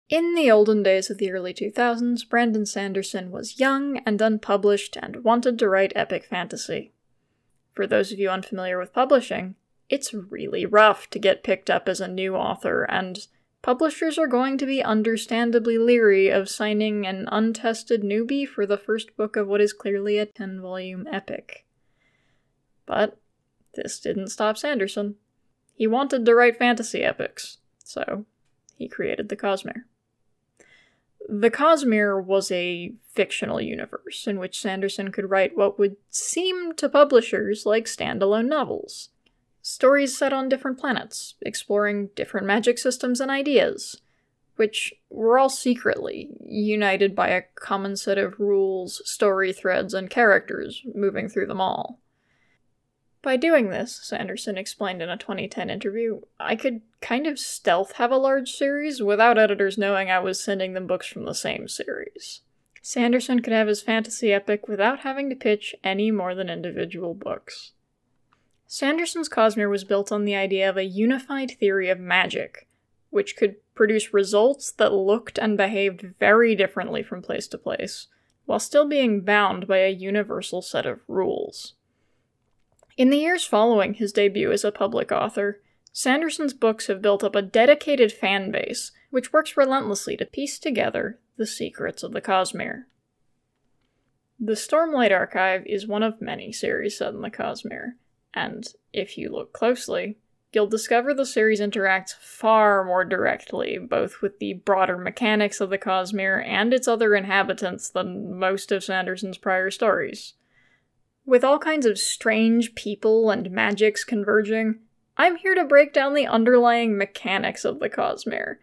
In the olden days of the early 2000s, Brandon Sanderson was young and unpublished and wanted to write epic fantasy. For those of you unfamiliar with publishing, it's really rough to get picked up as a new author, and publishers are going to be understandably leery of signing an untested newbie for the first book of what is clearly a 10-volume epic. But this didn't stop Sanderson. He wanted to write fantasy epics, so he created the Cosmere. The Cosmere was a fictional universe in which Sanderson could write what would seem to publishers like standalone novels. Stories set on different planets, exploring different magic systems and ideas, which were all secretly united by a common set of rules, story threads, and characters moving through them all. By doing this, Sanderson explained in a 2010 interview, I could kind of stealth have a large series without editors knowing I was sending them books from the same series. Sanderson could have his fantasy epic without having to pitch any more than individual books. Sanderson's Cosmere was built on the idea of a unified theory of magic, which could produce results that looked and behaved very differently from place to place, while still being bound by a universal set of rules. In the years following his debut as a public author, Sanderson's books have built up a dedicated fan base, which works relentlessly to piece together the secrets of the Cosmere. The Stormlight Archive is one of many series set in the Cosmere, and if you look closely, you'll discover the series interacts far more directly, both with the broader mechanics of the Cosmere and its other inhabitants than most of Sanderson's prior stories. With all kinds of strange people and magics converging, I'm here to break down the underlying mechanics of the Cosmere,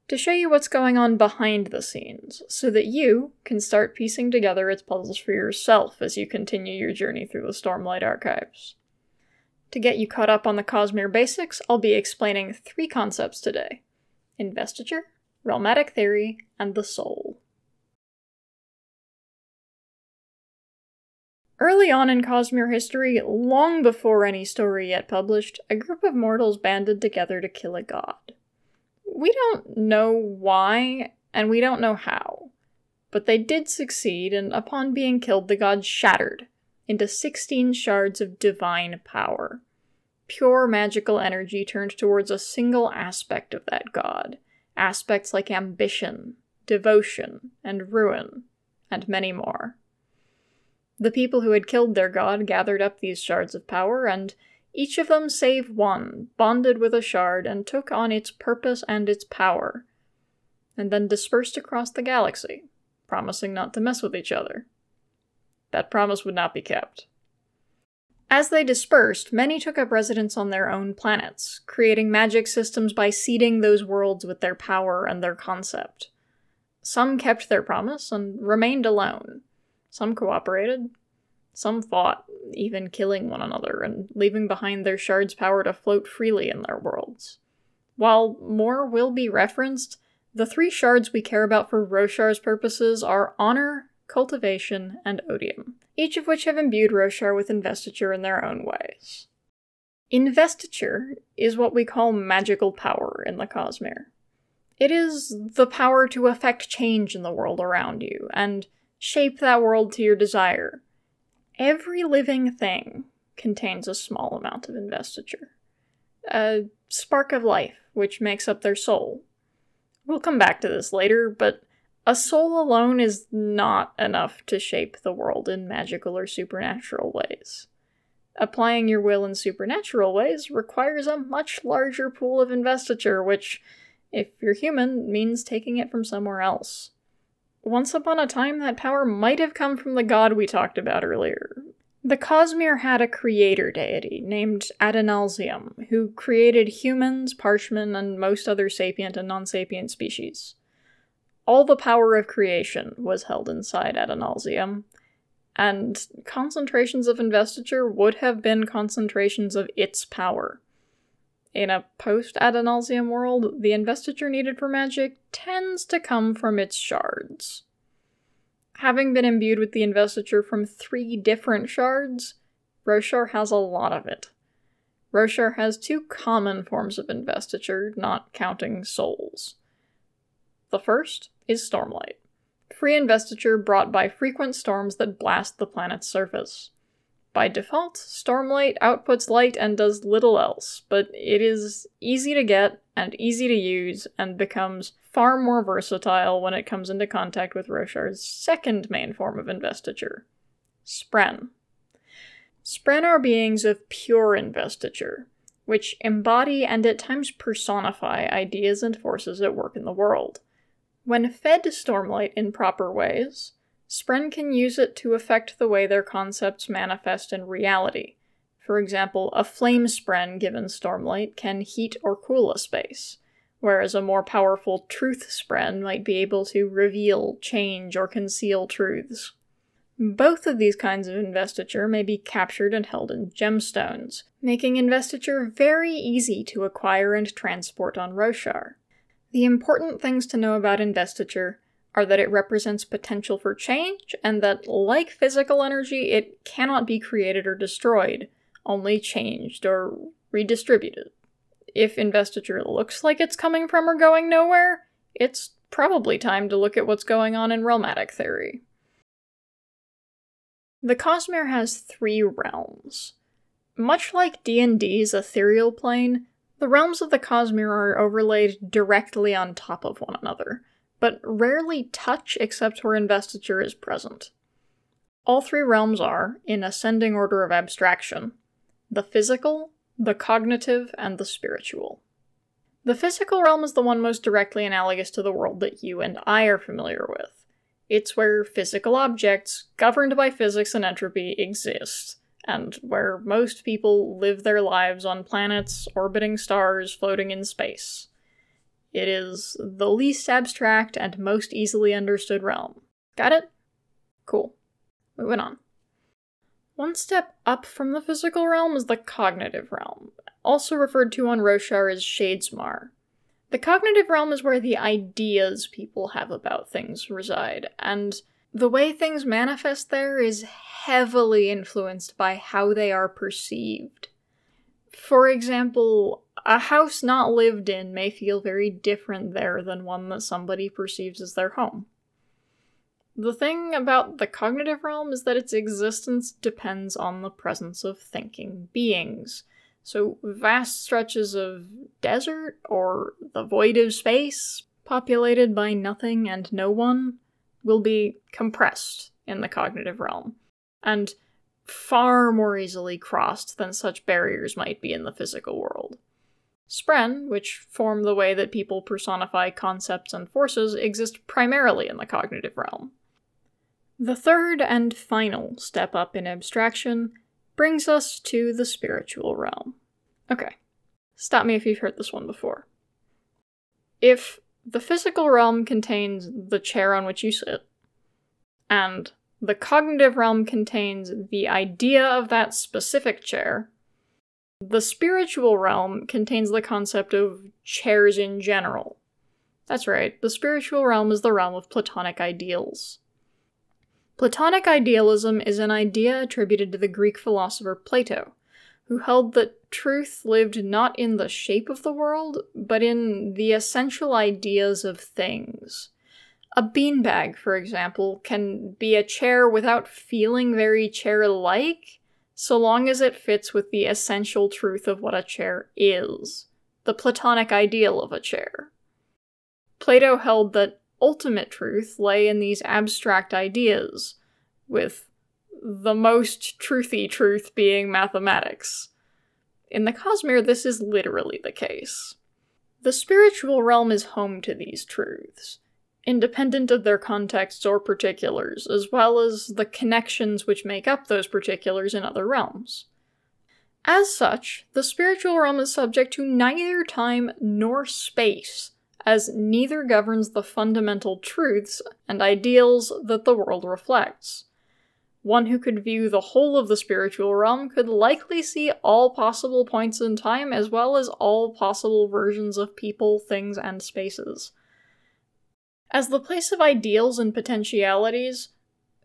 to show you what's going on behind the scenes, so that you can start piecing together its puzzles for yourself as you continue your journey through the Stormlight Archives. To get you caught up on the Cosmere basics, I'll be explaining 3 concepts today: investiture, realmatic theory, and the soul. Early on in Cosmere history, long before any story yet published, a group of mortals banded together to kill a god. We don't know why, and we don't know how, but they did succeed, and upon being killed, the god shattered into 16 shards of divine power. Pure magical energy turned towards a single aspect of that god, aspects like ambition, devotion, and ruin, and many more. The people who had killed their god gathered up these shards of power, and each of them save one bonded with a shard and took on its purpose and its power, and then dispersed across the galaxy, promising not to mess with each other. That promise would not be kept. As they dispersed, many took up residence on their own planets, creating magic systems by seeding those worlds with their power and their concept. Some kept their promise and remained alone. Some cooperated, some fought, even killing one another and leaving behind their shards' power to float freely in their worlds. While more will be referenced, the 3 shards we care about for Roshar's purposes are honor, cultivation, and odium, each of which have imbued Roshar with investiture in their own ways. Investiture is what we call magical power in the Cosmere. It is the power to affect change in the world around you, and shape that world to your desire. Every living thing contains a small amount of investiture. A spark of life, which makes up their soul. We'll come back to this later, but a soul alone is not enough to shape the world in magical or supernatural ways. Applying your will in supernatural ways requires a much larger pool of investiture, which, if you're human, means taking it from somewhere else. Once upon a time, that power might have come from the god we talked about earlier. The Cosmere had a creator deity named Adonalsium, who created humans, parshmen, and most other sapient and non-sapient species. All the power of creation was held inside Adonalsium, and concentrations of investiture would have been concentrations of its power. In a post-Adonalsium world, the investiture needed for magic tends to come from its shards. Having been imbued with the investiture from 3 different shards, Roshar has a lot of it. Roshar has 2 common forms of investiture, not counting souls. The first is Stormlight, free investiture brought by frequent storms that blast the planet's surface. By default, Stormlight outputs light and does little else, but it is easy to get and easy to use, and becomes far more versatile when it comes into contact with Roshar's second main form of investiture, Spren. Spren are beings of pure investiture, which embody and at times personify ideas and forces at work in the world. When fed Stormlight in proper ways, Spren can use it to affect the way their concepts manifest in reality. For example, a flame Spren given Stormlight can heat or cool a space, whereas a more powerful truth Spren might be able to reveal, change, or conceal truths. Both of these kinds of investiture may be captured and held in gemstones, making investiture very easy to acquire and transport on Roshar. The important things to know about investiture are that it represents potential for change, and that, like physical energy, it cannot be created or destroyed, only changed or redistributed. If investiture looks like it's coming from or going nowhere, it's probably time to look at what's going on in realmatic theory. The Cosmere has 3 realms. Much like D&D's ethereal plane, the realms of the Cosmere are overlaid directly on top of one another, but rarely touch except where investiture is present. All 3 realms are, in ascending order of abstraction, the physical, the cognitive, and the spiritual. The physical realm is the one most directly analogous to the world that you and I are familiar with. It's where physical objects, governed by physics and entropy, exist, and where most people live their lives on planets, orbiting stars, floating in space. It is the least abstract and most easily understood realm. Got it? Cool. Moving on. One step up from the physical realm is the cognitive realm, also referred to on Roshar as Shadesmar. The cognitive realm is where the ideas people have about things reside, and the way things manifest there is heavily influenced by how they are perceived. For example, a house not lived in may feel very different there than one that somebody perceives as their home. The thing about the cognitive realm is that its existence depends on the presence of thinking beings. So vast stretches of desert, or the void of space, populated by nothing and no one, will be compressed in the cognitive realm, and far more easily crossed than such barriers might be in the physical world. Spren, which form the way that people personify concepts and forces, exist primarily in the cognitive realm. The third and final step up in abstraction brings us to the spiritual realm. Okay, stop me if you've heard this one before. If the physical realm contains the chair on which you sit, and the cognitive realm contains the idea of that specific chair, the spiritual realm contains the concept of chairs in general. That's right, the spiritual realm is the realm of Platonic ideals. Platonic idealism is an idea attributed to the Greek philosopher Plato, who held that truth lived not in the shape of the world, but in the essential ideas of things. A beanbag, for example, can be a chair without feeling very chair-like, so long as it fits with the essential truth of what a chair is, the Platonic ideal of a chair. Plato held that ultimate truth lay in these abstract ideas, with the most truthy truth being mathematics. In the Cosmere, this is literally the case. The spiritual realm is home to these truths, independent of their contexts or particulars, as well as the connections which make up those particulars in other realms. As such, the spiritual realm is subject to neither time nor space, as neither governs the fundamental truths and ideals that the world reflects. One who could view the whole of the spiritual realm could likely see all possible points in time, as well as all possible versions of people, things, and spaces. As the place of ideals and potentialities,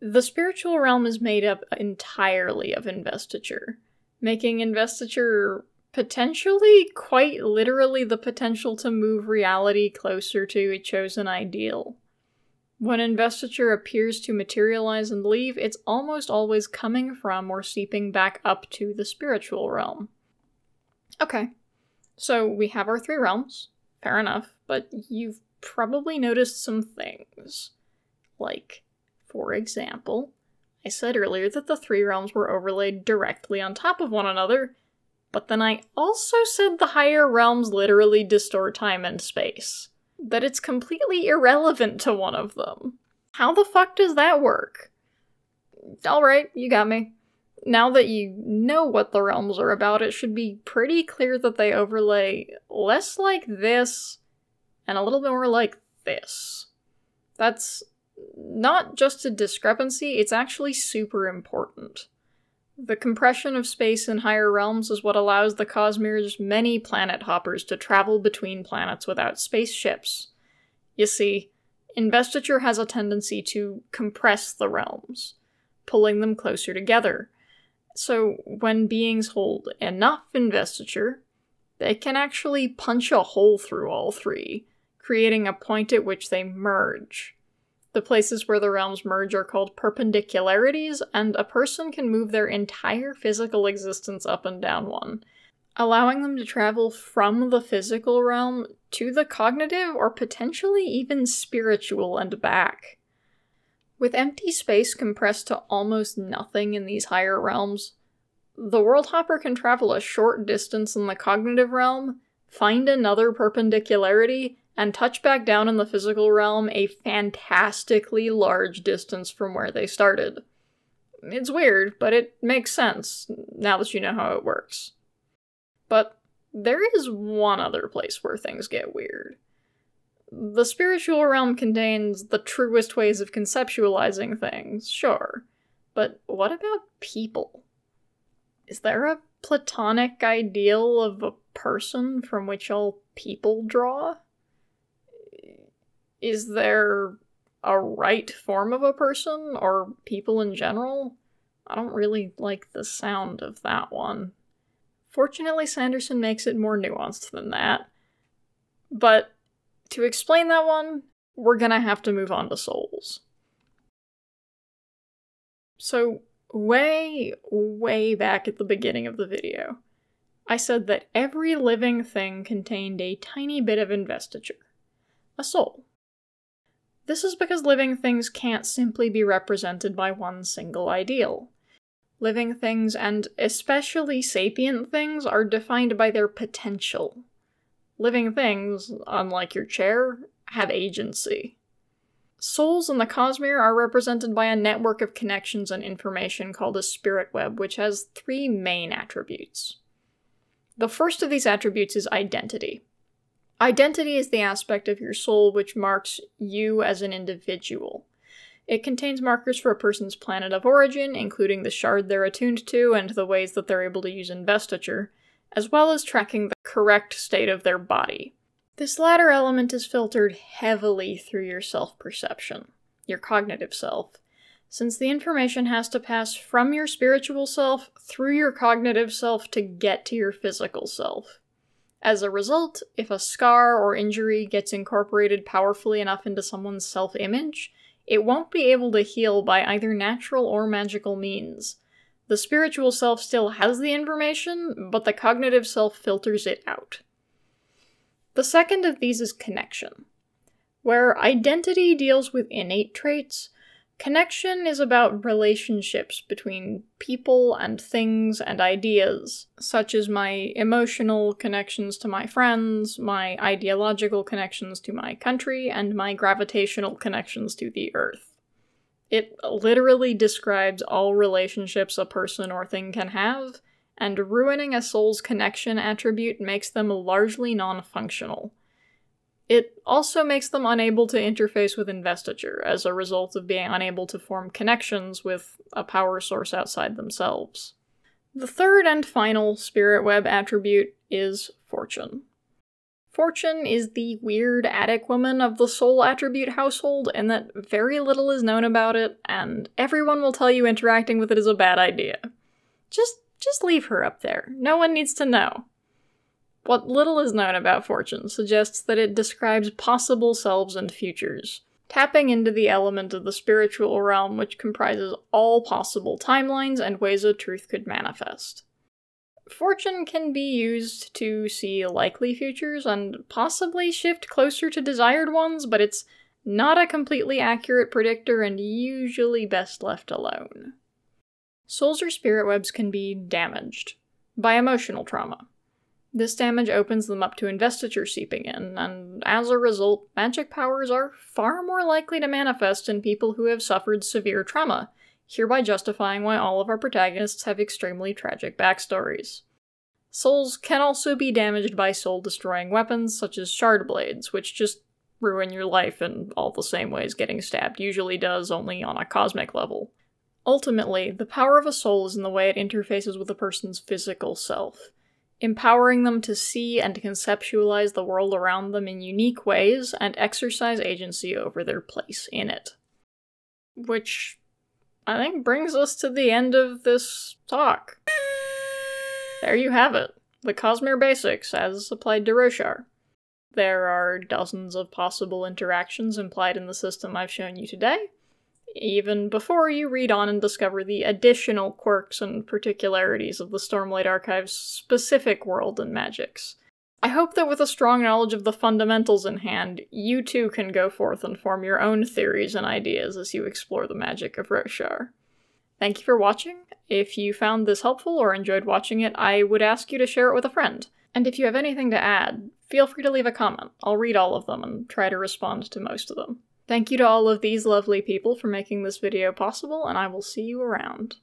the spiritual realm is made up entirely of investiture, making investiture Potentially, quite literally, the potential to move reality closer to a chosen ideal. When investiture appears to materialize and leave, it's almost always coming from or seeping back up to the spiritual realm. Okay, so we have our 3 realms, fair enough, but you've probably noticed some things. Like, for example, I said earlier that the 3 realms were overlaid directly on top of one another, but then I also said the higher realms literally distort time and space. That it's completely irrelevant to one of them. How the fuck does that work? Alright, you got me. Now that you know what the realms are about, it should be pretty clear that they overlay less like this and a little bit more like this. That's not just a discrepancy, it's actually super important. The compression of space in higher realms is what allows the Cosmere's many planet hoppers to travel between planets without spaceships. You see, investiture has a tendency to compress the realms, pulling them closer together. So when beings hold enough investiture, they can actually punch a hole through all 3, creating a point at which they merge. The places where the realms merge are called perpendicularities, and a person can move their entire physical existence up and down one, allowing them to travel from the physical realm to the cognitive or potentially even spiritual and back. With empty space compressed to almost nothing in these higher realms, the World Hopper can travel a short distance in the cognitive realm, find another perpendicularity, and touch back down in the physical realm a fantastically large distance from where they started. It's weird, but it makes sense, now that you know how it works. But there is one other place where things get weird. The spiritual realm contains the truest ways of conceptualizing things, sure. But what about people? Is there a platonic ideal of a person from which all people draw? Is there a right form of a person, or people in general? I don't really like the sound of that one. Fortunately, Sanderson makes it more nuanced than that. But to explain that one, we're gonna have to move on to souls. So, way back at the beginning of the video, I said that every living thing contained a tiny bit of investiture. A soul. This is because living things can't simply be represented by one single ideal. Living things, and especially sapient things, are defined by their potential. Living things, unlike your chair, have agency. Souls in the Cosmere are represented by a network of connections and information called a spirit web, which has 3 main attributes. The first of these attributes is identity. Identity is the aspect of your soul which marks you as an individual. It contains markers for a person's planet of origin, including the shard they're attuned to and the ways that they're able to use investiture, as well as tracking the correct state of their body. This latter element is filtered heavily through your self-perception, your cognitive self, since the information has to pass from your spiritual self through your cognitive self to get to your physical self. As a result, if a scar or injury gets incorporated powerfully enough into someone's self-image, it won't be able to heal by either natural or magical means. The spiritual self still has the information, but the cognitive self filters it out. The second of these is connection. Where identity deals with innate traits, connection is about relationships between people and things and ideas, such as my emotional connections to my friends, my ideological connections to my country, and my gravitational connections to the Earth. It literally describes all relationships a person or thing can have, and ruining a soul's connection attribute makes them largely non-functional. It also makes them unable to interface with investiture, as a result of being unable to form connections with a power source outside themselves. The third and final spirit web attribute is fortune. Fortune is the weird attic woman of the soul attribute household, in that very little is known about it, and everyone will tell you interacting with it is a bad idea. Just leave her up there. No one needs to know. What little is known about Fortune suggests that it describes possible selves and futures, tapping into the element of the spiritual realm which comprises all possible timelines and ways a truth could manifest. Fortune can be used to see likely futures and possibly shift closer to desired ones, but it's not a completely accurate predictor and usually best left alone. Souls or spirit webs can be damaged by emotional trauma. This damage opens them up to investiture seeping in, and as a result, magic powers are far more likely to manifest in people who have suffered severe trauma, hereby justifying why all of our protagonists have extremely tragic backstories. Souls can also be damaged by soul-destroying weapons, such as shard blades, which just ruin your life in all the same ways getting stabbed usually does, only on a cosmic level. Ultimately, the power of a soul is in the way it interfaces with a person's physical self, empowering them to see and conceptualize the world around them in unique ways and exercise agency over their place in it. Which I think brings us to the end of this talk. There you have it, the Cosmere basics as applied to Roshar. There are dozens of possible interactions implied in the system I've shown you today, even before you read on and discover the additional quirks and particularities of the Stormlight Archive's specific world and magics. I hope that with a strong knowledge of the fundamentals in hand, you too can go forth and form your own theories and ideas as you explore the magic of Roshar. Thank you for watching. If you found this helpful or enjoyed watching it, I would ask you to share it with a friend. And if you have anything to add, feel free to leave a comment. I'll read all of them and try to respond to most of them. Thank you to all of these lovely people for making this video possible, and I will see you around.